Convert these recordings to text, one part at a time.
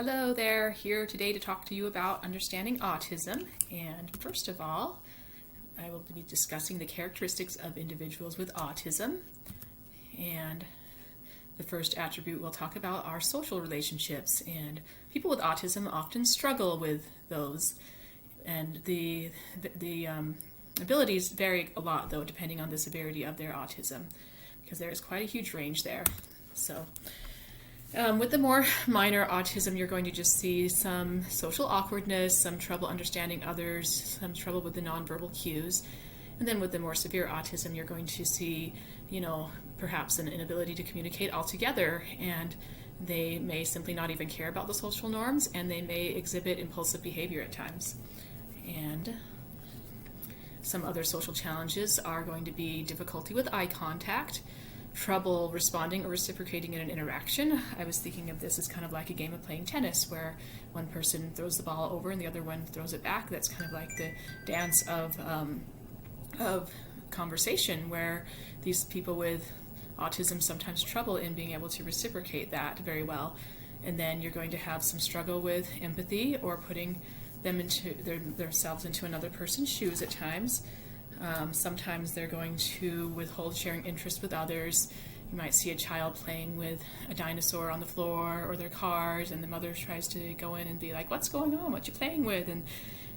Hello there, here today to talk to you about understanding autism. And first of all, I will be discussing the characteristics of individuals with autism. And the first attribute we'll talk about are social relationships. And people with autism often struggle with those. And the abilities vary a lot, though, depending on the severity of their autism, because there is quite a huge range there. With the more minor autism, you're going to just see some social awkwardness, some trouble understanding others, some trouble with the nonverbal cues. And then with the more severe autism, you're going to see, perhaps an inability to communicate altogether, and they may simply not even care about the social norms, and they may exhibit impulsive behavior at times. And some other social challenges are going to be difficulty with eye contact, trouble responding or reciprocating in an interaction. I was thinking of this as kind of like a game of playing tennis, where one person throws the ball over and the other one throws it back. That's kind of like the dance of conversation, where these people with autism sometimes trouble in being able to reciprocate that very well. And then you're going to have some struggle with empathy or putting them into themselves into another person's shoes at times. Sometimes they're going to withhold sharing interest with others. You might see a child playing with a dinosaur on the floor or their cars, and the mother tries to go in and be like, "What's going on? What you playing with?" And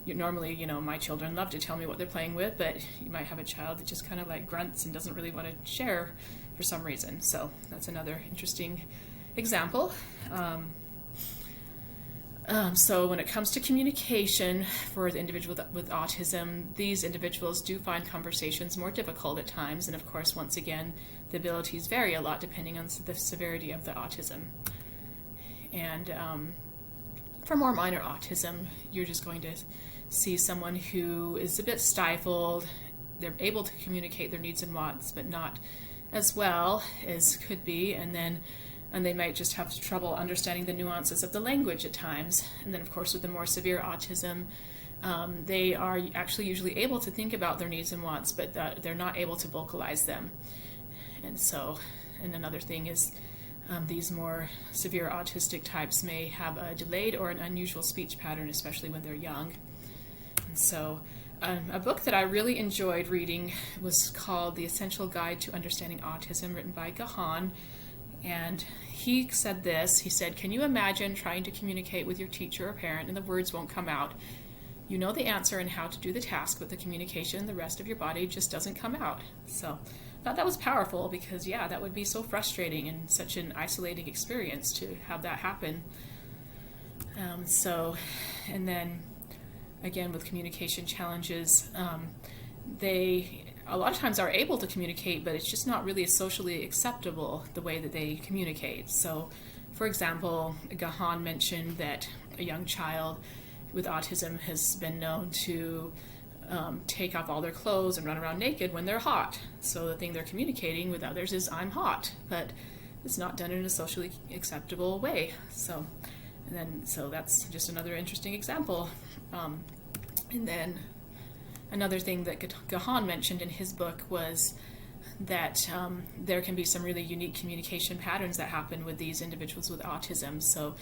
normally, my children love to tell me what they're playing with, but you might have a child that just kind of like grunts and doesn't really want to share for some reason. So that's another interesting example. So when it comes to communication for the individual with autism, these individuals do find conversations more difficult at times. And of course, once again, the abilities vary a lot depending on the severity of the autism. And for more minor autism, you're just going to see someone who is a bit stifled. They're able to communicate their needs and wants, but not as well as could be. And they might just have trouble understanding the nuances of the language at times. And then, of course, with the more severe autism, they are actually usually able to think about their needs and wants, but they're not able to vocalize them. And another thing is these more severe autistic types may have a delayed or an unusual speech pattern, especially when they're young. And so a book that I really enjoyed reading was called The Essential Guide to Understanding Autism, written by Gahan. And he said this, he said, "Can you imagine trying to communicate with your teacher or parent and the words won't come out? You know the answer and how to do the task, but the communication, the rest of your body just doesn't come out." So I thought that was powerful, because that would be so frustrating and such an isolating experience to have that happen. And then again, with communication challenges, they a lot of times are able to communicate, but it's just not really socially acceptable the way that they communicate. So, for example, Gahan mentioned that a young child with autism has been known to take off all their clothes and run around naked when they're hot. So the thing they're communicating with others is, "I'm hot," but it's not done in a socially acceptable way. So that's just another interesting example. And then another thing that Gahan mentioned in his book was that there can be some really unique communication patterns that happen with these individuals with autism. So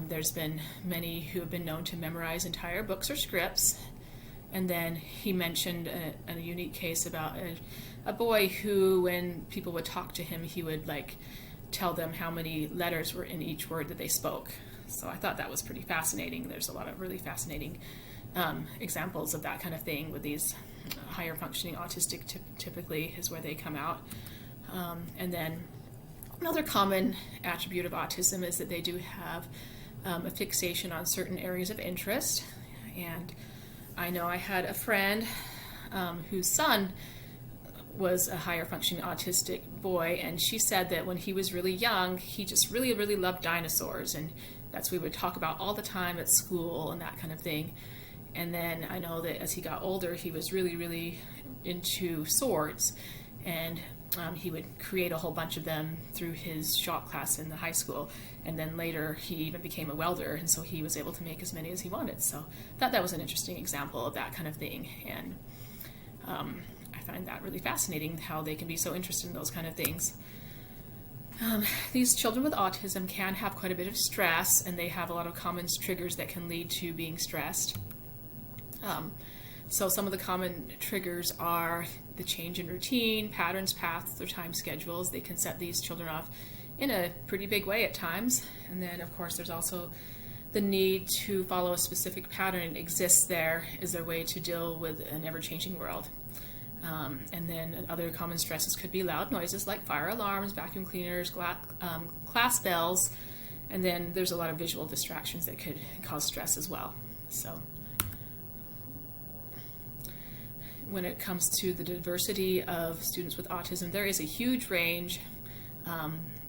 there's been many who have been known to memorize entire books or scripts. And then he mentioned a unique case about a boy who, when people would talk to him, he would tell them how many letters were in each word that they spoke. So I thought that was pretty fascinating. There's a lot of really fascinating examples of that kind of thing with these higher functioning autistic. Typically is where they come out. And then another common attribute of autism is that they do have a fixation on certain areas of interest. And I know I had a friend whose son was a higher functioning autistic boy, and she said that when he was really young, he just really, really loved dinosaurs, and that's what we would talk about all the time at school and that kind of thing. And then I know that as he got older, he was really, really into swords, and he would create a whole bunch of them through his shop class in the high school. And then later he even became a welder, and so he was able to make as many as he wanted. So I thought that was an interesting example of that kind of thing. And I find that really fascinating, how they can be so interested in those kind of things. These children with autism can have quite a bit of stress, and they have a lot of common triggers that can lead to being stressed. So some of the common triggers are the change in routine, patterns, paths, or time schedules. They can set these children off in a pretty big way at times. And then, of course, there's also the need to follow a specific pattern exists there as their way to deal with an ever-changing world. And then other common stresses could be loud noises like fire alarms, vacuum cleaners, class bells, and then there's a lot of visual distractions that could cause stress as well. So when it comes to the diversity of students with autism, there is a huge range.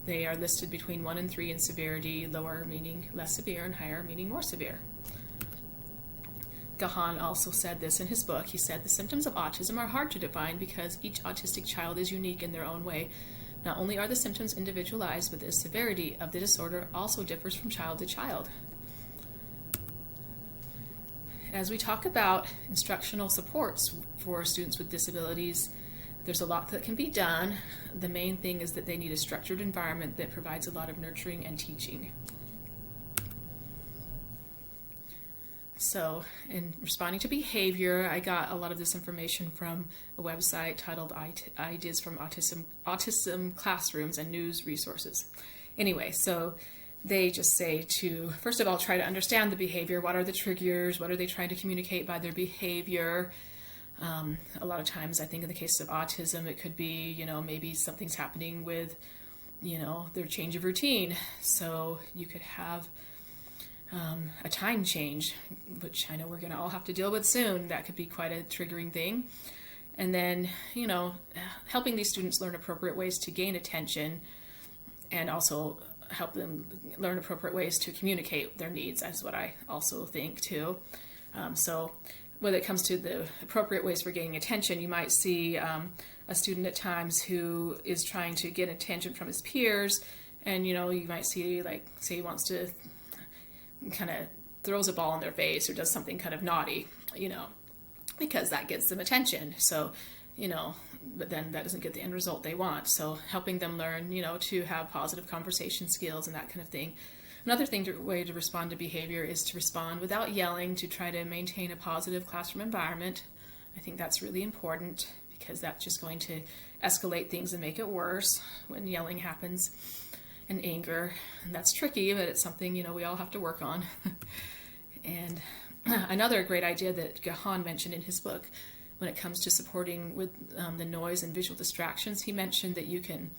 They are listed between 1 and 3 in severity, lower meaning less severe and higher meaning more severe. Gahan also said this in his book. He said, "The symptoms of autism are hard to define because each autistic child is unique in their own way. Not only are the symptoms individualized, but the severity of the disorder also differs from child to child." As we talk about instructional supports for students with disabilities, there's a lot that can be done. The main thing is that they need a structured environment that provides a lot of nurturing and teaching. So, in responding to behavior, I got a lot of this information from a website titled Ideas from Autism Classrooms and News Resources. Anyway, so they just say to, first of all, try to understand the behavior. What are the triggers? What are they trying to communicate by their behavior? A lot of times, I think in the case of autism, it could be, maybe something's happening with, their change of routine. So you could have a time change, which I know we're going to all have to deal with soon. That could be quite a triggering thing. And then, helping these students learn appropriate ways to gain attention and also help them learn appropriate ways to communicate their needs. That's what I also think too. So when it comes to the appropriate ways for gaining attention, you might see a student at times who is trying to get attention from his peers, and you might see, like, say he wants to kind of throws a ball in their face or does something kind of naughty, because that gets them attention. So, but then that doesn't get the end result they want. So helping them learn, to have positive conversation skills and that kind of thing. Another way to respond to behavior is to respond without yelling, to try to maintain a positive classroom environment. I think that's really important because that's just going to escalate things and make it worse when yelling happens. And anger, and that's tricky, but it's something we all have to work on. And another great idea that Gahan mentioned in his book, when it comes to supporting with the noise and visual distractions, he mentioned that you can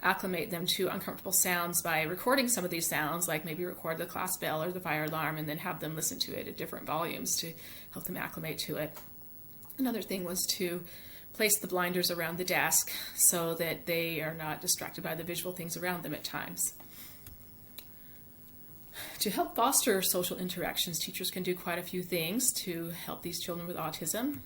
acclimate them to uncomfortable sounds by recording some of these sounds, like maybe record the class bell or the fire alarm, and then have them listen to it at different volumes to help them acclimate to it. Another thing was to place the blinders around the desk so that they are not distracted by the visual things around them at times. To help foster social interactions, teachers can do quite a few things to help these children with autism.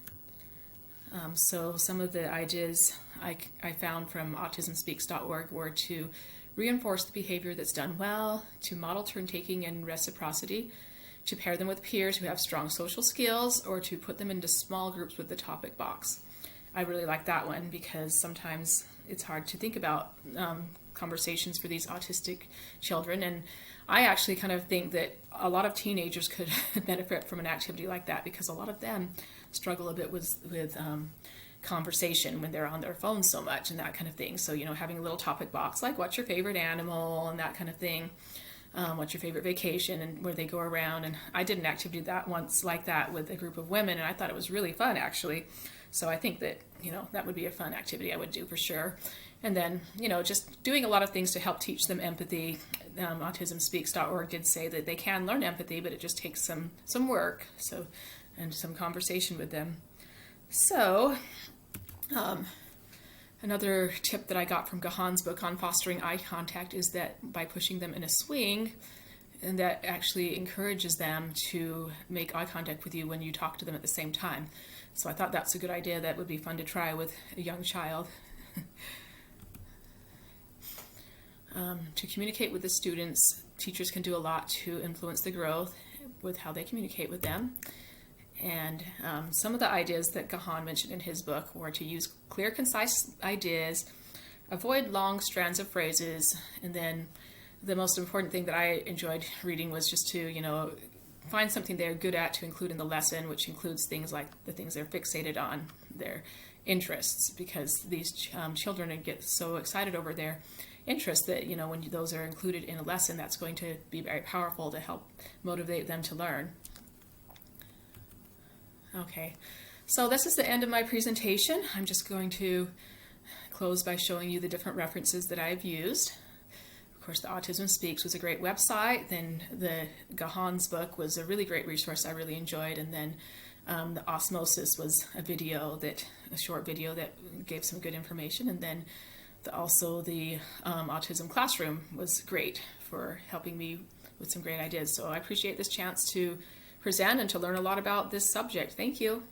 So some of the ideas I found from autismspeaks.org were to reinforce the behavior that's done well, to model turn-taking and reciprocity, to pair them with peers who have strong social skills, or to put them into small groups with the topic box. I really like that one because sometimes it's hard to think about conversations for these autistic children, and I actually kind of think that a lot of teenagers could benefit from an activity like that because a lot of them struggle a bit with conversation when they're on their phones so much and that kind of thing. So, having a little topic box like what's your favorite animal and that kind of thing, what's your favorite vacation, and where they go around. And I did an activity once like that with a group of women, and I thought it was really fun actually. So I think that, that would be a fun activity I would do for sure. And then, just doing a lot of things to help teach them empathy. Autismspeaks.org did say that they can learn empathy, but it just takes some work, and some conversation with them. So, another tip that I got from Gahan's book on fostering eye contact is that by pushing them in a swing, and that actually encourages them to make eye contact with you when you talk to them at the same time. So I thought that's a good idea that would be fun to try with a young child. To communicate with the students, teachers can do a lot to influence the growth with how they communicate with them. And some of the ideas that Gahan mentioned in his book were to use clear, concise ideas, avoid long strands of phrases. And then the most important thing that I enjoyed reading was just to, find something they're good at to include in the lesson, which includes things like the things they're fixated on, their interests, because these children get so excited over their interests that, when those are included in a lesson, that's going to be very powerful to help motivate them to learn. Okay, so this is the end of my presentation. I'm just going to close by showing you the different references that I've used. Of course, the Autism Speaks was a great website. Then the Gahan's book was a really great resource I really enjoyed. And then the Osmosis was a short video that gave some good information. And then also the Autism Classroom was great for helping me with some great ideas. So I appreciate this chance to present and to learn a lot about this subject. Thank you.